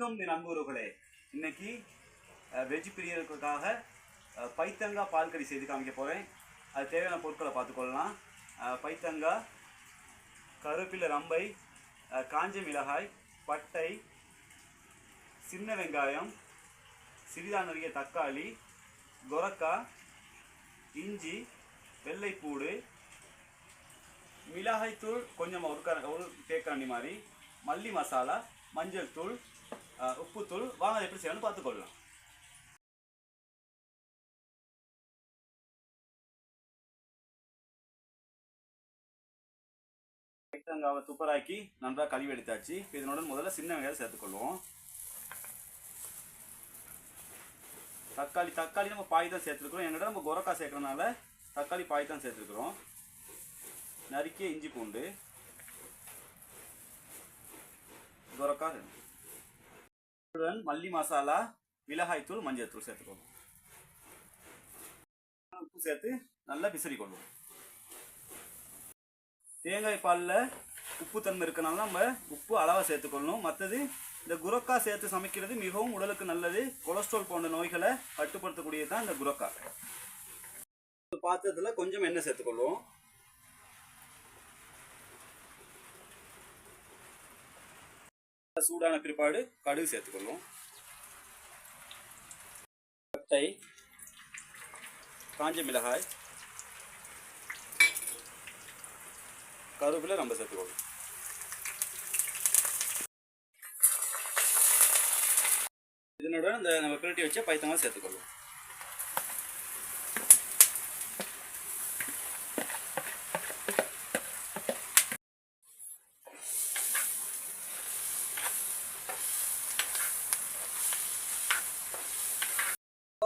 வணக்கம் நண்பர்களே. இன்னைக்கு வெஜ் பிரியர்களுக்காக பைத்தங்காய் பால் கறி செய்து காமிக்க போகிறேன். அது தேவையான பொருட்களை பார்த்துக்கொள்ளலாம். பைத்தங்காய், கருவேப்பிலை, ரம்பை, காஞ்ச மிளகாய், பட்டை, சின்ன வெங்காயம், சிறிதாக நறுக்கிய தக்காளி, கொரக்காய், இஞ்சி, வெள்ளைப்பூடு, மிளகாய்த்தூள் கொஞ்சம் ஒரு தேக்காண்டி மாதிரி, மல்லி மசாலா, மஞ்சள் தூள், உப்புத்தூள். வாங்க எப்படி செய்யணும்னு பார்த்துக்கொள்ளலாம். பைத்தங்காவை துப்பராக்கி நன்றாக கழுவி எடுத்தாச்சு. இதனுடன் முதல்ல சின்ன வெங்காயம் சேர்த்துக்கொள்வோம். தக்காளி நம்ம பாய் தான் சேர்த்துருக்குறோம். எங்கிட்ட நம்ம கொரக்காய் சேர்க்கறதுனால தக்காளி பாய் தான் சேர்த்துருக்குறோம். நறுக்கிய இஞ்சி பூண்டு, கொரக்காய், மல்லி மசாலா, மிளகாய்த்தூள், மஞ்சள் தூள் சேர்த்துக்கொள்வோம். உப்பு சேர்த்து நல்லா பிசறி கொள்வோம். தேங்காய் பாலில் உப்பு தன்மை இருக்கனால நம்ம உப்பு அளவாக சேர்த்துக்கொள்ளணும். மற்றது இந்த குரக்காய் சேர்த்து சமைக்கிறது மிகவும் உடலுக்கு நல்லது. கொலஸ்ட்ரால் போன்ற நோய்களை கட்டுப்படுத்தக்கூடியது தான் இந்த குரக்காய். பாத்திரத்தில் கொஞ்சம் எண்ணெய் சேர்த்துக்கொள்வோம். சூடான பிற்பாடு கடுகு சேர்த்துக்கொள்வோம். பட்டை, காஞ்ச மிளகாய், கருவேப்பிலை ரொம்ப சேர்த்துக்கொள்வோம். இதனோட இந்த நம்ம பிரட்டி வச்ச பைத்தங்காய் சேர்த்துக்கொள்வோம்.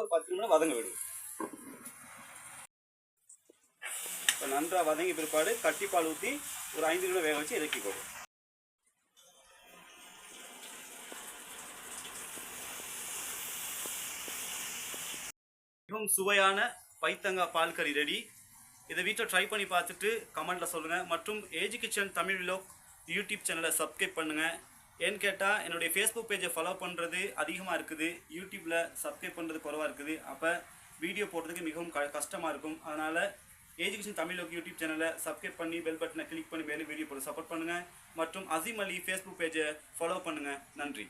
ஒரு 10 நிமிடம் வதங்க விடுவோம். இப்போ நன்றாக வதங்கி பிற்பாடு கட்டிப்பால் ஊற்றி ஒரு 5 நிமிடம் வேக வச்சு இறக்கிக்கொள்வோம். மிகவும் சுவையான பைத்தங்காய் பால் கறி ரெடி. இதை வீட்டில் ட்ரை பண்ணி பார்த்துட்டு கமெண்ட்டில் சொல்லுங்கள். மற்றும் AG kitchen Tamil vlog YouTube சேனலை சப்ஸ்கிரைப் பண்ணுங்கள். ஏன்னு கேட்டால் என்னுடைய ஃபேஸ்புக் பேஜை ஃபாலோ பண்ணுறது அதிகமாக இருக்குது, யூடியூப்பில் சப்ஸ்கிரைப் பண்ணுறது குறைவாக இருக்குது. அப்போ வீடியோ போடுறதுக்கு மிகவும் கஷ்டமாக இருக்கும். அதனால் AG kitchen Tamil vlog YouTube சேனலை சப்ஸ்கிரைப் பண்ணி பெல் பட்டனை கிளிக் பண்ணி மேலும் வீடியோ போட்டு சப்போர்ட் பண்ணுங்கள். மற்றும் அசீம் அலி ஃபேஸ்புக் பேஜை ஃபாலோ பண்ணுங்கள். நன்றி.